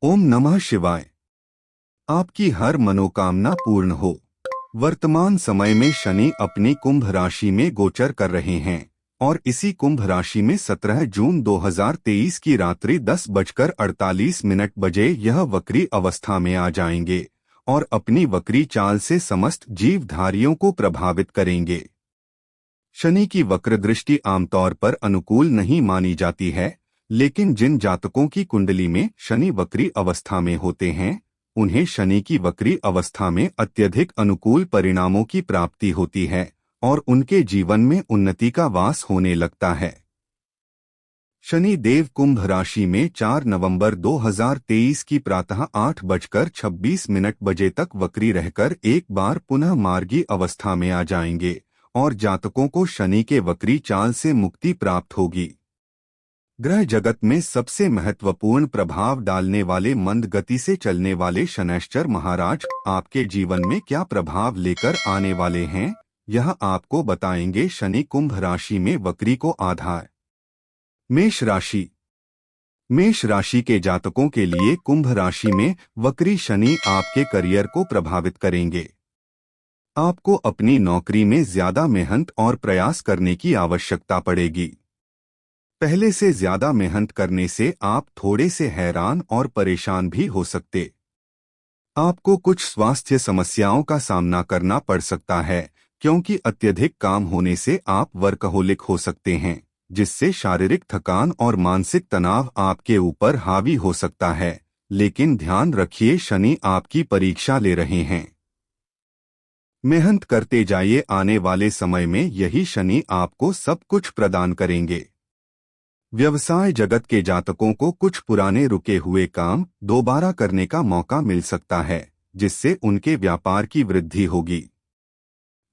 ओम नमः शिवाय। आपकी हर मनोकामना पूर्ण हो। वर्तमान समय में शनि अपनी कुंभ राशि में गोचर कर रहे हैं और इसी कुंभ राशि में 17 जून 2023 की रात्रि 10:48 बजे यह वक्री अवस्था में आ जाएंगे और अपनी वक्री चाल से समस्त जीवधारियों को प्रभावित करेंगे। शनि की वक्र दृष्टि आमतौर पर अनुकूल नहीं मानी जाती है, लेकिन जिन जातकों की कुंडली में शनि वक्री अवस्था में होते हैं उन्हें शनि की वक्री अवस्था में अत्यधिक अनुकूल परिणामों की प्राप्ति होती है और उनके जीवन में उन्नति का वास होने लगता है। शनि देव कुंभ राशि में 4 नवंबर 2023 की प्रातः 8:26 बजे तक वक्री रहकर एक बार पुनः मार्गी अवस्था में आ जाएंगे और जातकों को शनि के वक्री चाल से मुक्ति प्राप्त होगी। ग्रह जगत में सबसे महत्वपूर्ण प्रभाव डालने वाले मंद गति से चलने वाले शनैश्चर महाराज आपके जीवन में क्या प्रभाव लेकर आने वाले हैं, यह आपको बताएंगे। शनि कुंभ राशि में वक्री को आधार। मेष राशि। मेष राशि के जातकों के लिए कुंभ राशि में वक्री शनि आपके करियर को प्रभावित करेंगे। आपको अपनी नौकरी में ज्यादा मेहनत और प्रयास करने की आवश्यकता पड़ेगी। पहले से ज्यादा मेहनत करने से आप थोड़े से हैरान और परेशान भी हो सकते। आपको कुछ स्वास्थ्य समस्याओं का सामना करना पड़ सकता है क्योंकि अत्यधिक काम होने से आप वर्कहोलिक हो सकते हैं, जिससे शारीरिक थकान और मानसिक तनाव आपके ऊपर हावी हो सकता है। लेकिन ध्यान रखिए, शनि आपकी परीक्षा ले रहे हैं। मेहनत करते जाइए, आने वाले समय में यही शनि आपको सब कुछ प्रदान करेंगे। व्यवसाय जगत के जातकों को कुछ पुराने रुके हुए काम दोबारा करने का मौका मिल सकता है, जिससे उनके व्यापार की वृद्धि होगी।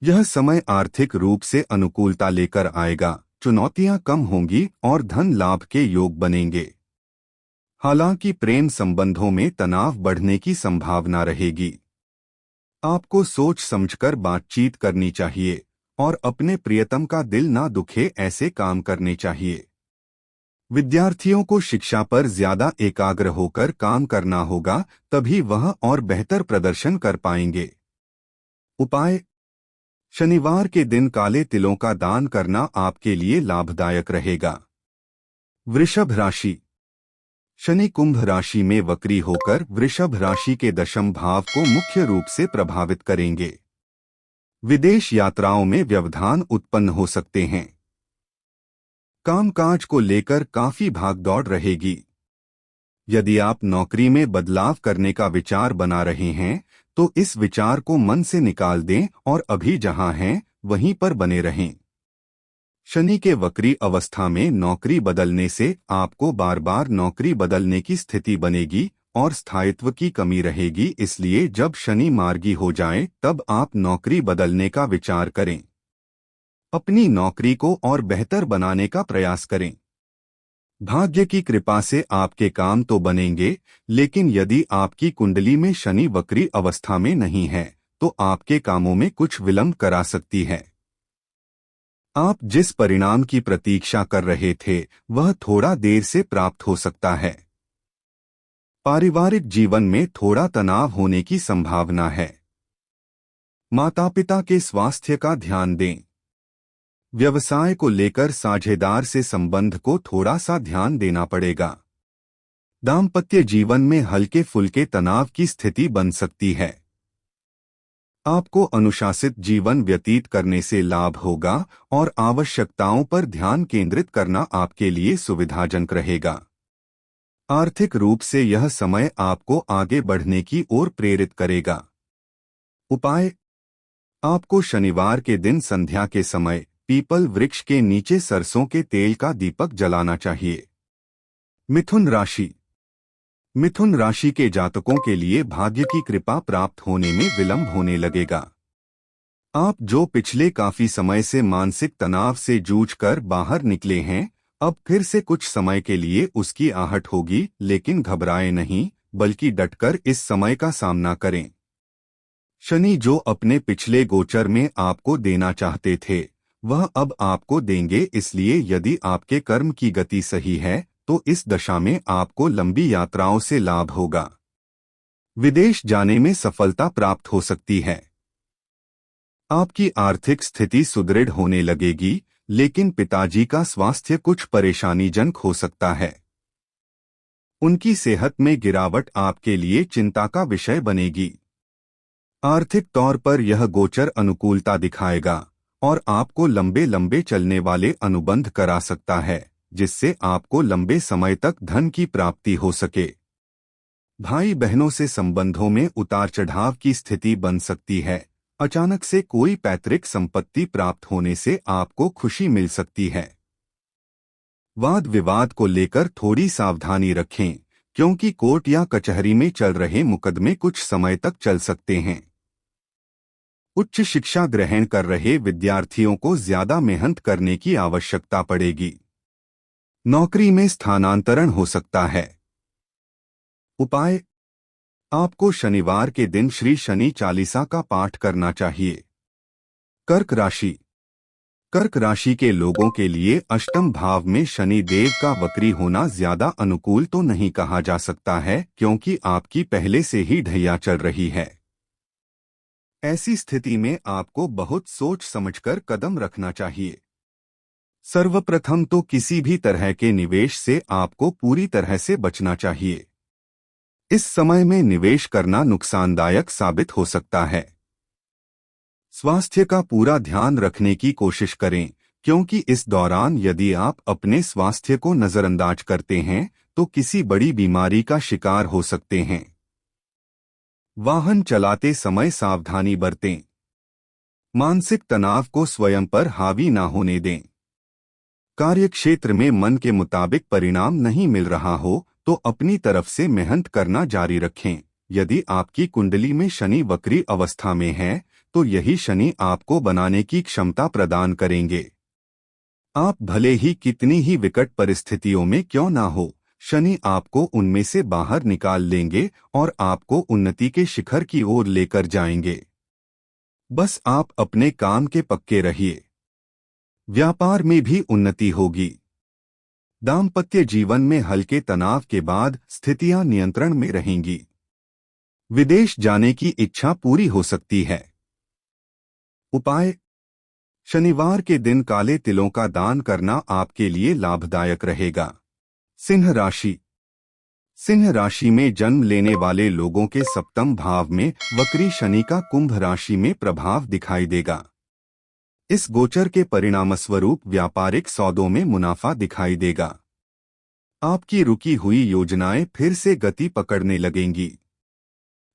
यह समय आर्थिक रूप से अनुकूलता लेकर आएगा, चुनौतियां कम होंगी और धन लाभ के योग बनेंगे। हालांकि प्रेम संबंधों में तनाव बढ़ने की संभावना रहेगी। आपको सोच समझकर बातचीत करनी चाहिए और अपने प्रियतम का दिल ना दुखे ऐसे काम करने चाहिए। विद्यार्थियों को शिक्षा पर ज्यादा एकाग्र होकर काम करना होगा, तभी वह और बेहतर प्रदर्शन कर पाएंगे। उपाय। शनिवार के दिन काले तिलों का दान करना आपके लिए लाभदायक रहेगा। वृषभ राशि। शनि कुंभ राशि में वक्री होकर वृषभ राशि के दशम भाव को मुख्य रूप से प्रभावित करेंगे। विदेश यात्राओं में व्यवधान उत्पन्न हो सकते हैं। कामकाज को लेकर काफी भागदौड़ रहेगी। यदि आप नौकरी में बदलाव करने का विचार बना रहे हैं तो इस विचार को मन से निकाल दें और अभी जहां हैं वहीं पर बने रहें। शनि के वक्री अवस्था में नौकरी बदलने से आपको बार बार नौकरी बदलने की स्थिति बनेगी और स्थायित्व की कमी रहेगी। इसलिए जब शनि मार्गी हो जाए तब आप नौकरी बदलने का विचार करें। अपनी नौकरी को और बेहतर बनाने का प्रयास करें। भाग्य की कृपा से आपके काम तो बनेंगे, लेकिन यदि आपकी कुंडली में शनि वक्री अवस्था में नहीं है तो आपके कामों में कुछ विलंब करा सकती है। आप जिस परिणाम की प्रतीक्षा कर रहे थे वह थोड़ा देर से प्राप्त हो सकता है। पारिवारिक जीवन में थोड़ा तनाव होने की संभावना है। माता पिता के स्वास्थ्य का ध्यान दें। व्यवसाय को लेकर साझेदार से संबंध को थोड़ा सा ध्यान देना पड़ेगा। दाम्पत्य जीवन में हल्के फुल्के तनाव की स्थिति बन सकती है। आपको अनुशासित जीवन व्यतीत करने से लाभ होगा और आवश्यकताओं पर ध्यान केंद्रित करना आपके लिए सुविधाजनक रहेगा। आर्थिक रूप से यह समय आपको आगे बढ़ने की ओर प्रेरित करेगा। उपाय। आपको शनिवार के दिन संध्या के समय पीपल वृक्ष के नीचे सरसों के तेल का दीपक जलाना चाहिए। मिथुन राशि। मिथुन राशि के जातकों के लिए भाग्य की कृपा प्राप्त होने में विलंब होने लगेगा। आप जो पिछले काफी समय से मानसिक तनाव से जूझकर बाहर निकले हैं, अब फिर से कुछ समय के लिए उसकी आहट होगी, लेकिन घबराएं नहीं, बल्कि डटकर इस समय का सामना करें। शनि जो अपने पिछले गोचर में आपको देना चाहते थे वह अब आपको देंगे। इसलिए यदि आपके कर्म की गति सही है तो इस दशा में आपको लंबी यात्राओं से लाभ होगा। विदेश जाने में सफलता प्राप्त हो सकती है। आपकी आर्थिक स्थिति सुदृढ़ होने लगेगी, लेकिन पिताजी का स्वास्थ्य कुछ परेशानीजनक हो सकता है। उनकी सेहत में गिरावट आपके लिए चिंता का विषय बनेगी। आर्थिक तौर पर यह गोचर अनुकूलता दिखाएगा और आपको लंबे लंबे चलने वाले अनुबंध करा सकता है, जिससे आपको लंबे समय तक धन की प्राप्ति हो सके। भाई बहनों से संबंधों में उतार चढ़ाव की स्थिति बन सकती है। अचानक से कोई पैतृक संपत्ति प्राप्त होने से आपको खुशी मिल सकती है। वाद विवाद को लेकर थोड़ी सावधानी रखें, क्योंकि कोर्ट या कचहरी में चल रहे मुकदमे कुछ समय तक चल सकते हैं। उच्च शिक्षा ग्रहण कर रहे विद्यार्थियों को ज्यादा मेहनत करने की आवश्यकता पड़ेगी। नौकरी में स्थानांतरण हो सकता है। उपाय: आपको शनिवार के दिन श्री शनि चालीसा का पाठ करना चाहिए। कर्क राशि। कर्क राशि के लोगों के लिए अष्टम भाव में शनि देव का वक्री होना ज्यादा अनुकूल तो नहीं कहा जा सकता है, क्योंकि आपकी पहले से ही ढैया चल रही है। ऐसी स्थिति में आपको बहुत सोच समझकर कदम रखना चाहिए। सर्वप्रथम तो किसी भी तरह के निवेश से आपको पूरी तरह से बचना चाहिए। इस समय में निवेश करना नुकसानदायक साबित हो सकता है। स्वास्थ्य का पूरा ध्यान रखने की कोशिश करें, क्योंकि इस दौरान यदि आप अपने स्वास्थ्य को नजरअंदाज करते हैं तो किसी बड़ी बीमारी का शिकार हो सकते हैं। वाहन चलाते समय सावधानी बरतें। मानसिक तनाव को स्वयं पर हावी ना होने दें। कार्यक्षेत्र में मन के मुताबिक परिणाम नहीं मिल रहा हो तो अपनी तरफ से मेहनत करना जारी रखें। यदि आपकी कुंडली में शनि वक्री अवस्था में है तो यही शनि आपको बनाने की क्षमता प्रदान करेंगे। आप भले ही कितनी ही विकट परिस्थितियों में क्यों ना हो, शनि आपको उनमें से बाहर निकाल लेंगे और आपको उन्नति के शिखर की ओर लेकर जाएंगे। बस आप अपने काम के पक्के रहिए। व्यापार में भी उन्नति होगी। दाम्पत्य जीवन में हल्के तनाव के बाद स्थितियां नियंत्रण में रहेंगी। विदेश जाने की इच्छा पूरी हो सकती है। उपाय: शनिवार के दिन काले तिलों का दान करना आपके लिए लाभदायक रहेगा। सिंह राशि। सिंह राशि में जन्म लेने वाले लोगों के सप्तम भाव में वक्री शनि का कुंभ राशि में प्रभाव दिखाई देगा। इस गोचर के परिणामस्वरूप व्यापारिक सौदों में मुनाफा दिखाई देगा। आपकी रुकी हुई योजनाएं फिर से गति पकड़ने लगेंगी।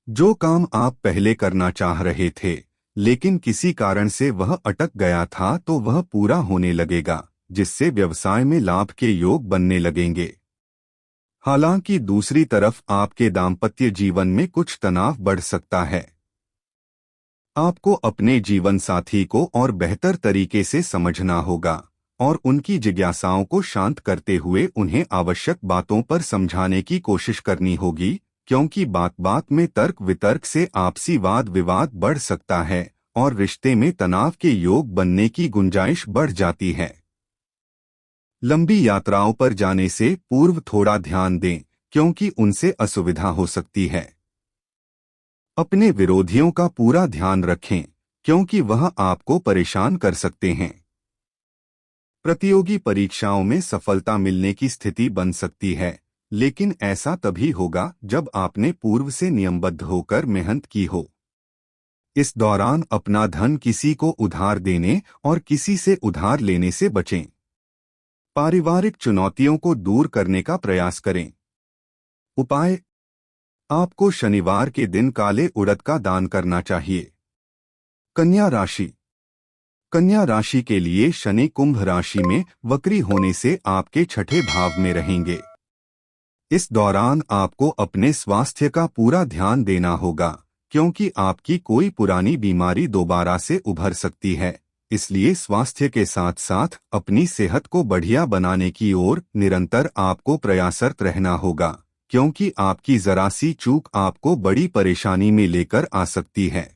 जो काम आप पहले करना चाह रहे थे लेकिन किसी कारण से वह अटक गया था तो वह पूरा होने लगेगा, जिससे व्यवसाय में लाभ के योग बनने लगेंगे। हालांकि दूसरी तरफ आपके दाम्पत्य जीवन में कुछ तनाव बढ़ सकता है। आपको अपने जीवन साथी को और बेहतर तरीके से समझना होगा और उनकी जिज्ञासाओं को शांत करते हुए उन्हें आवश्यक बातों पर समझाने की कोशिश करनी होगी, क्योंकि बात बात में तर्क वितर्क से आपसी वाद विवाद बढ़ सकता है और रिश्ते में तनाव के योग बनने की गुंजाइश बढ़ जाती है। लंबी यात्राओं पर जाने से पूर्व थोड़ा ध्यान दें, क्योंकि उनसे असुविधा हो सकती है। अपने विरोधियों का पूरा ध्यान रखें, क्योंकि वह आपको परेशान कर सकते हैं। प्रतियोगी परीक्षाओं में सफलता मिलने की स्थिति बन सकती है, लेकिन ऐसा तभी होगा जब आपने पूर्व से नियमबद्ध होकर मेहनत की हो। इस दौरान अपना धन किसी को उधार देने और किसी से उधार लेने से बचें। पारिवारिक चुनौतियों को दूर करने का प्रयास करें। उपाय: आपको शनिवार के दिन काले उड़द का दान करना चाहिए। कन्या राशि। कन्या राशि के लिए शनि कुंभ राशि में वक्री होने से आपके छठे भाव में रहेंगे। इस दौरान आपको अपने स्वास्थ्य का पूरा ध्यान देना होगा, क्योंकि आपकी कोई पुरानी बीमारी दोबारा से उभर सकती है। इसलिए स्वास्थ्य के साथ साथ अपनी सेहत को बढ़िया बनाने की ओर निरंतर आपको प्रयासरत रहना होगा, क्योंकि आपकी जरा सी चूक आपको बड़ी परेशानी में लेकर आ सकती है।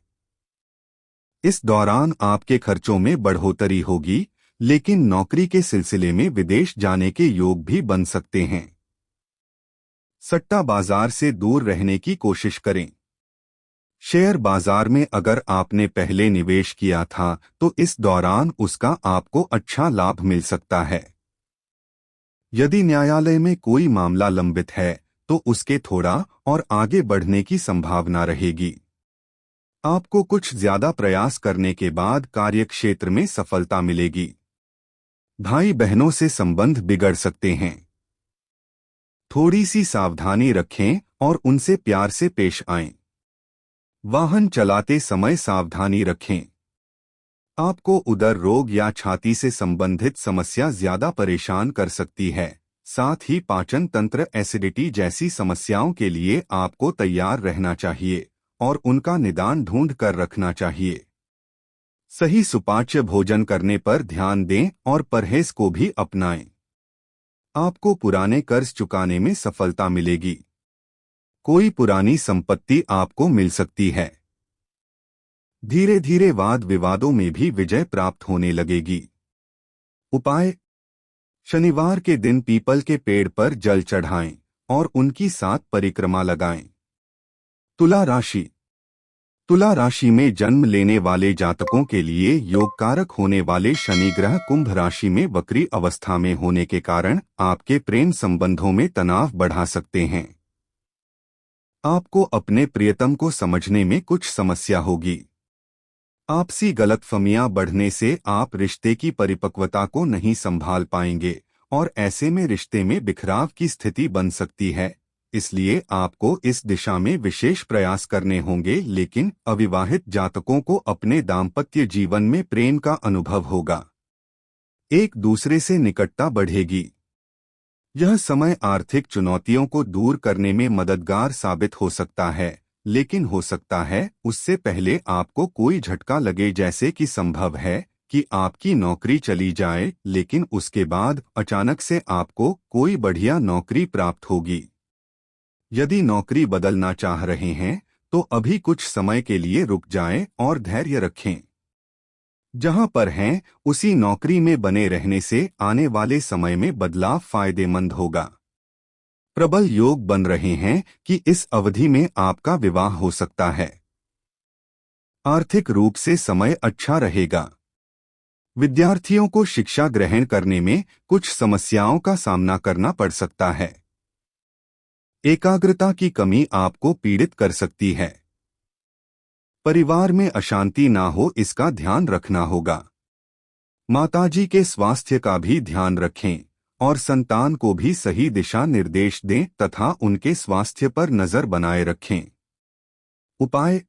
इस दौरान आपके खर्चों में बढ़ोतरी होगी, लेकिन नौकरी के सिलसिले में विदेश जाने के योग भी बन सकते हैं। सट्टा बाजार से दूर रहने की कोशिश करें। शेयर बाजार में अगर आपने पहले निवेश किया था तो इस दौरान उसका आपको अच्छा लाभ मिल सकता है। यदि न्यायालय में कोई मामला लंबित है तो उसके थोड़ा और आगे बढ़ने की संभावना रहेगी। आपको कुछ ज्यादा प्रयास करने के बाद कार्यक्षेत्र में सफलता मिलेगी। भाई बहनों से संबंध बिगड़ सकते हैं। थोड़ी सी सावधानी रखें और उनसे प्यार से पेश आएं। वाहन चलाते समय सावधानी रखें। आपको उदर रोग या छाती से संबंधित समस्या ज्यादा परेशान कर सकती है। साथ ही पाचन तंत्र एसिडिटी जैसी समस्याओं के लिए आपको तैयार रहना चाहिए और उनका निदान ढूंढ कर रखना चाहिए। सही सुपाच्य भोजन करने पर ध्यान दें और परहेज को भी अपनाएं। आपको पुराने कर्ज चुकाने में सफलता मिलेगी। कोई पुरानी संपत्ति आपको मिल सकती है। धीरे धीरे वाद विवादों में भी विजय प्राप्त होने लगेगी। उपाय: शनिवार के दिन पीपल के पेड़ पर जल चढ़ाएं और उनकी 7 परिक्रमा लगाएं। तुला राशि। तुला राशि में जन्म लेने वाले जातकों के लिए योगकारक होने वाले शनि ग्रह कुंभ राशि में वक्री अवस्था में होने के कारण आपके प्रेम संबंधों में तनाव बढ़ा सकते हैं। आपको अपने प्रियतम को समझने में कुछ समस्या होगी। आपसी गलतफहमियां बढ़ने से आप रिश्ते की परिपक्वता को नहीं संभाल पाएंगे और ऐसे में रिश्ते में बिखराव की स्थिति बन सकती है। इसलिए आपको इस दिशा में विशेष प्रयास करने होंगे। लेकिन अविवाहित जातकों को अपने दाम्पत्य जीवन में प्रेम का अनुभव होगा। एक दूसरे से निकटता बढ़ेगी। यह समय आर्थिक चुनौतियों को दूर करने में मददगार साबित हो सकता है, लेकिन हो सकता है उससे पहले आपको कोई झटका लगे, जैसे कि संभव है कि आपकी नौकरी चली जाए, लेकिन उसके बाद अचानक से आपको कोई बढ़िया नौकरी प्राप्त होगी। यदि नौकरी बदलना चाह रहे हैं तो अभी कुछ समय के लिए रुक जाएं और धैर्य रखें। जहां पर हैं उसी नौकरी में बने रहने से आने वाले समय में बदलाव फायदेमंद होगा। प्रबल योग बन रहे हैं कि इस अवधि में आपका विवाह हो सकता है। आर्थिक रूप से समय अच्छा रहेगा। विद्यार्थियों को शिक्षा ग्रहण करने में कुछ समस्याओं का सामना करना पड़ सकता है। एकाग्रता की कमी आपको पीड़ित कर सकती है। परिवार में अशांति ना हो इसका ध्यान रखना होगा। माताजी के स्वास्थ्य का भी ध्यान रखें और संतान को भी सही दिशा निर्देश दें तथा उनके स्वास्थ्य पर नजर बनाए रखें। उपाय: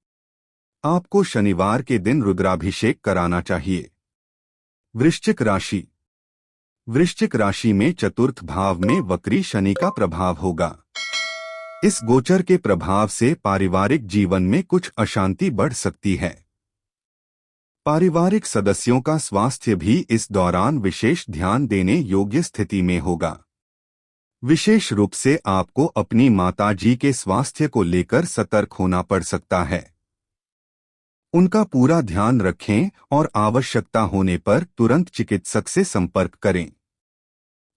आपको शनिवार के दिन रुद्राभिषेक कराना चाहिए। वृश्चिक राशि। वृश्चिक राशि में चतुर्थ भाव में वक्री शनि का प्रभाव होगा। इस गोचर के प्रभाव से पारिवारिक जीवन में कुछ अशांति बढ़ सकती है। पारिवारिक सदस्यों का स्वास्थ्य भी इस दौरान विशेष ध्यान देने योग्य स्थिति में होगा। विशेष रूप से आपको अपनी माताजी के स्वास्थ्य को लेकर सतर्क होना पड़ सकता है। उनका पूरा ध्यान रखें और आवश्यकता होने पर तुरंत चिकित्सक से संपर्क करें।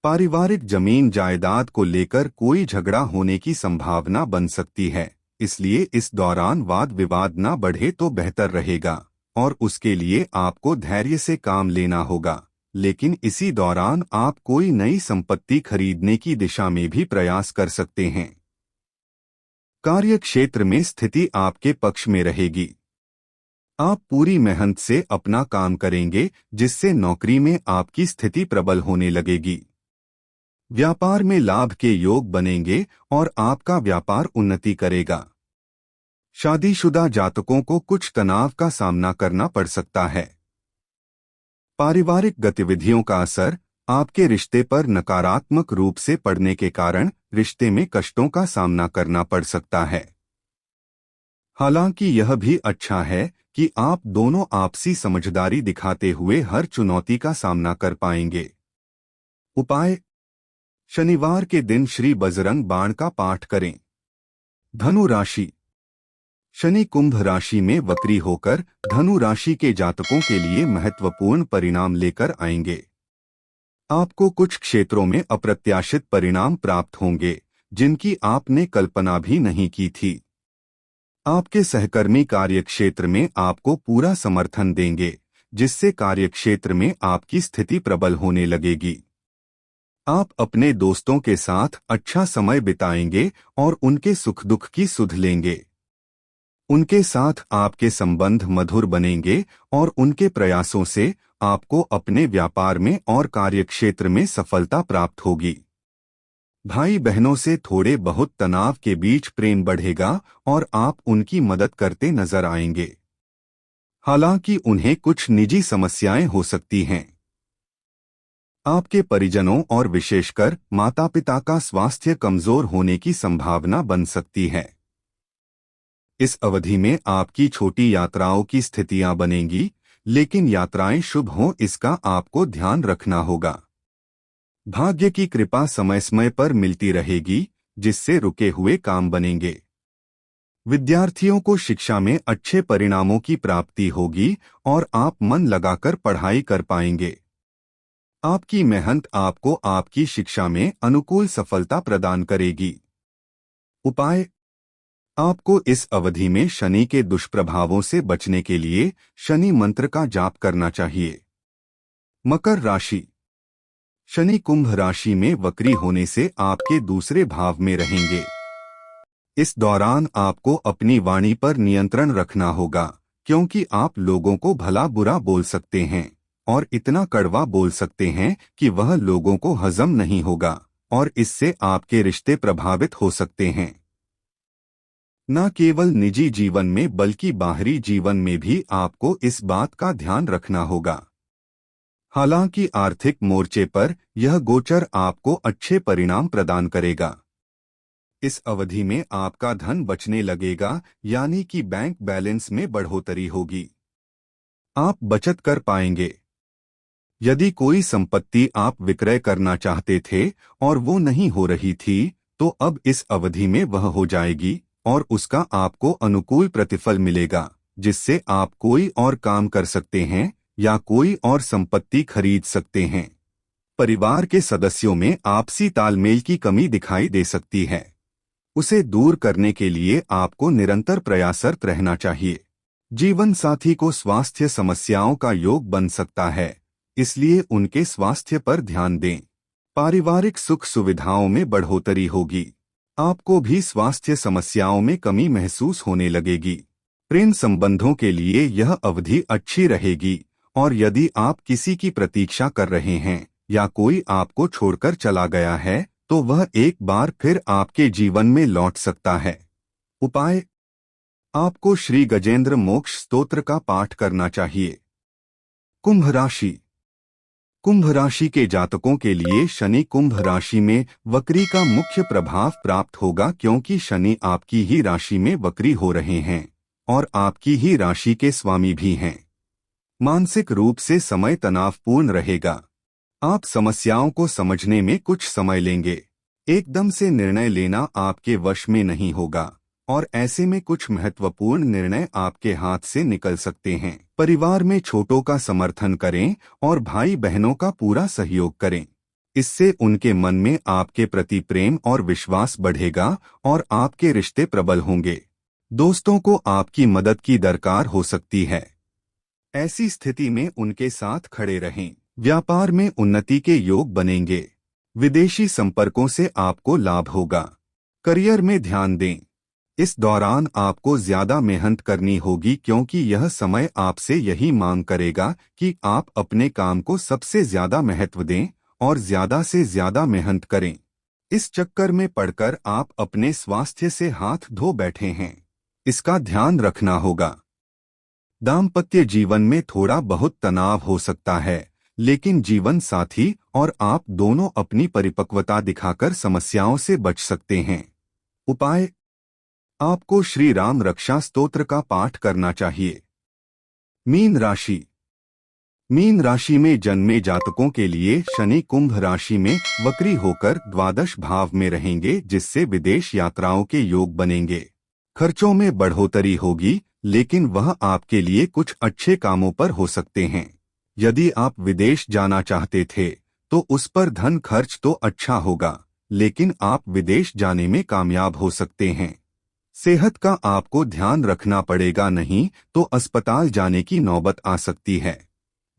पारिवारिक जमीन जायदाद को लेकर कोई झगड़ा होने की संभावना बन सकती है, इसलिए इस दौरान वाद विवाद न बढ़े तो बेहतर रहेगा और उसके लिए आपको धैर्य से काम लेना होगा। लेकिन इसी दौरान आप कोई नई संपत्ति खरीदने की दिशा में भी प्रयास कर सकते हैं। कार्यक्षेत्र में स्थिति आपके पक्ष में रहेगी। आप पूरी मेहनत से अपना काम करेंगे, जिससे नौकरी में आपकी स्थिति प्रबल होने लगेगी। व्यापार में लाभ के योग बनेंगे और आपका व्यापार उन्नति करेगा। शादीशुदा जातकों को कुछ तनाव का सामना करना पड़ सकता है। पारिवारिक गतिविधियों का असर आपके रिश्ते पर नकारात्मक रूप से पड़ने के कारण रिश्ते में कष्टों का सामना करना पड़ सकता है। हालांकि यह भी अच्छा है कि आप दोनों आपसी समझदारी दिखाते हुए हर चुनौती का सामना कर पाएंगे। उपाय: शनिवार के दिन श्री बजरंग बाण का पाठ करें। धनु राशि। शनि कुंभ राशि में वक्री होकर धनु राशि के जातकों के लिए महत्वपूर्ण परिणाम लेकर आएंगे। आपको कुछ क्षेत्रों में अप्रत्याशित परिणाम प्राप्त होंगे जिनकी आपने कल्पना भी नहीं की थी। आपके सहकर्मी कार्यक्षेत्र में आपको पूरा समर्थन देंगे, जिससे कार्यक्षेत्र में आपकी स्थिति प्रबल होने लगेगी। आप अपने दोस्तों के साथ अच्छा समय बिताएंगे और उनके सुख दुख की सुध लेंगे। उनके साथ आपके संबंध मधुर बनेंगे और उनके प्रयासों से आपको अपने व्यापार में और कार्यक्षेत्र में सफलता प्राप्त होगी। भाई बहनों से थोड़े बहुत तनाव के बीच प्रेम बढ़ेगा और आप उनकी मदद करते नजर आएंगे। हालांकि उन्हें कुछ निजी समस्याएं हो सकती हैं। आपके परिजनों और विशेषकर माता पिता का स्वास्थ्य कमजोर होने की संभावना बन सकती है। इस अवधि में आपकी छोटी यात्राओं की स्थितियां बनेंगी, लेकिन यात्राएं शुभ हों इसका आपको ध्यान रखना होगा। भाग्य की कृपा समय समय पर मिलती रहेगी, जिससे रुके हुए काम बनेंगे। विद्यार्थियों को शिक्षा में अच्छे परिणामों की प्राप्ति होगी और आप मन लगाकर पढ़ाई कर पाएंगे। आपकी मेहनत आपको आपकी शिक्षा में अनुकूल सफलता प्रदान करेगी। उपाय: आपको इस अवधि में शनि के दुष्प्रभावों से बचने के लिए शनि मंत्र का जाप करना चाहिए। मकर राशि: शनि कुंभ राशि में वक्री होने से आपके दूसरे भाव में रहेंगे। इस दौरान आपको अपनी वाणी पर नियंत्रण रखना होगा, क्योंकि आप लोगों को भला बुरा बोल सकते हैं और इतना कड़वा बोल सकते हैं कि वह लोगों को हजम नहीं होगा और इससे आपके रिश्ते प्रभावित हो सकते हैं। न केवल निजी जीवन में बल्कि बाहरी जीवन में भी आपको इस बात का ध्यान रखना होगा। हालांकि आर्थिक मोर्चे पर यह गोचर आपको अच्छे परिणाम प्रदान करेगा। इस अवधि में आपका धन बचने लगेगा, यानी कि बैंक बैलेंस में बढ़ोतरी होगी। आप बचत कर पाएंगे। यदि कोई संपत्ति आप विक्रय करना चाहते थे और वो नहीं हो रही थी, तो अब इस अवधि में वह हो जाएगी और उसका आपको अनुकूल प्रतिफल मिलेगा, जिससे आप कोई और काम कर सकते हैं या कोई और संपत्ति खरीद सकते हैं। परिवार के सदस्यों में आपसी तालमेल की कमी दिखाई दे सकती है। उसे दूर करने के लिए आपको निरंतर प्रयासरत रहना चाहिए। जीवन साथी को स्वास्थ्य समस्याओं का योग बन सकता है, इसलिए उनके स्वास्थ्य पर ध्यान दें। पारिवारिक सुख सुविधाओं में बढ़ोतरी होगी। आपको भी स्वास्थ्य समस्याओं में कमी महसूस होने लगेगी। प्रेम संबंधों के लिए यह अवधि अच्छी रहेगी और यदि आप किसी की प्रतीक्षा कर रहे हैं या कोई आपको छोड़कर चला गया है, तो वह एक बार फिर आपके जीवन में लौट सकता है। उपाय: आपको श्री गजेंद्र मोक्ष स्तोत्र का पाठ करना चाहिए। कुंभ राशि: कुंभ राशि के जातकों के लिए शनि कुंभ राशि में वक्री का मुख्य प्रभाव प्राप्त होगा, क्योंकि शनि आपकी ही राशि में वक्री हो रहे हैं और आपकी ही राशि के स्वामी भी हैं। मानसिक रूप से समय तनावपूर्ण रहेगा। आप समस्याओं को समझने में कुछ समय लेंगे। एकदम से निर्णय लेना आपके वश में नहीं होगा और ऐसे में कुछ महत्वपूर्ण निर्णय आपके हाथ से निकल सकते हैं। परिवार में छोटों का समर्थन करें और भाई बहनों का पूरा सहयोग करें। इससे उनके मन में आपके प्रति प्रेम और विश्वास बढ़ेगा और आपके रिश्ते प्रबल होंगे। दोस्तों को आपकी मदद की दरकार हो सकती है। ऐसी स्थिति में उनके साथ खड़े रहें। व्यापार में उन्नति के योग बनेंगे। विदेशी संपर्कों से आपको लाभ होगा। करियर में ध्यान दें। इस दौरान आपको ज्यादा मेहनत करनी होगी, क्योंकि यह समय आपसे यही मांग करेगा कि आप अपने काम को सबसे ज्यादा महत्व दें और ज्यादा से ज्यादा मेहनत करें। इस चक्कर में पड़कर आप अपने स्वास्थ्य से हाथ धो बैठे हैं, इसका ध्यान रखना होगा। दाम्पत्य जीवन में थोड़ा बहुत तनाव हो सकता है, लेकिन जीवन साथी और आप दोनों अपनी परिपक्वता दिखाकर समस्याओं से बच सकते हैं। उपाय: आपको श्री राम रक्षा स्तोत्र का पाठ करना चाहिए। मीन राशि: मीन राशि में जन्मे जातकों के लिए शनि कुंभ राशि में वक्री होकर द्वादश भाव में रहेंगे, जिससे विदेश यात्राओं के योग बनेंगे। खर्चों में बढ़ोतरी होगी, लेकिन वह आपके लिए कुछ अच्छे कामों पर हो सकते हैं। यदि आप विदेश जाना चाहते थे तो उस पर धन खर्च तो अच्छा होगा, लेकिन आप विदेश जाने में कामयाब हो सकते हैं। सेहत का आपको ध्यान रखना पड़ेगा, नहीं तो अस्पताल जाने की नौबत आ सकती है।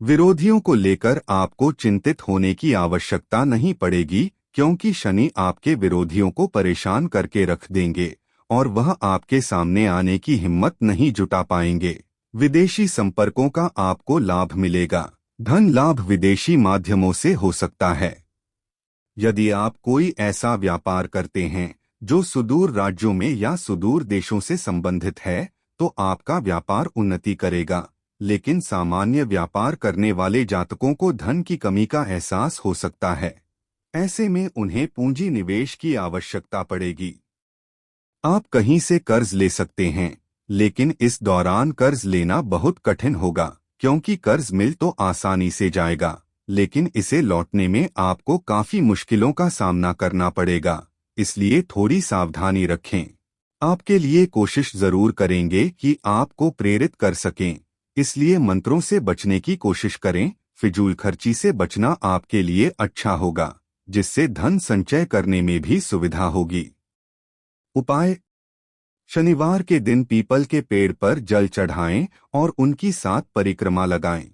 विरोधियों को लेकर आपको चिंतित होने की आवश्यकता नहीं पड़ेगी, क्योंकि शनि आपके विरोधियों को परेशान करके रख देंगे और वह आपके सामने आने की हिम्मत नहीं जुटा पाएंगे। विदेशी संपर्कों का आपको लाभ मिलेगा। धन लाभ विदेशी माध्यमों से हो सकता है। यदि आप कोई ऐसा व्यापार करते हैं जो सुदूर राज्यों में या सुदूर देशों से संबंधित है, तो आपका व्यापार उन्नति करेगा। लेकिन सामान्य व्यापार करने वाले जातकों को धन की कमी का एहसास हो सकता है। ऐसे में उन्हें पूंजी निवेश की आवश्यकता पड़ेगी। आप कहीं से कर्ज ले सकते हैं, लेकिन इस दौरान कर्ज लेना बहुत कठिन होगा, क्योंकि कर्ज मिल तो आसानी से जाएगा, लेकिन इसे लौटने में आपको काफी मुश्किलों का सामना करना पड़ेगा। इसलिए थोड़ी सावधानी रखें। आपके लिए कोशिश जरूर करेंगे कि आपको प्रेरित कर सकें, इसलिए मंत्रों से बचने की कोशिश करें। फिजूल खर्ची से बचना आपके लिए अच्छा होगा, जिससे धन संचय करने में भी सुविधा होगी। उपाय: शनिवार के दिन पीपल के पेड़ पर जल चढ़ाएं और उनकी 7 परिक्रमा लगाएं।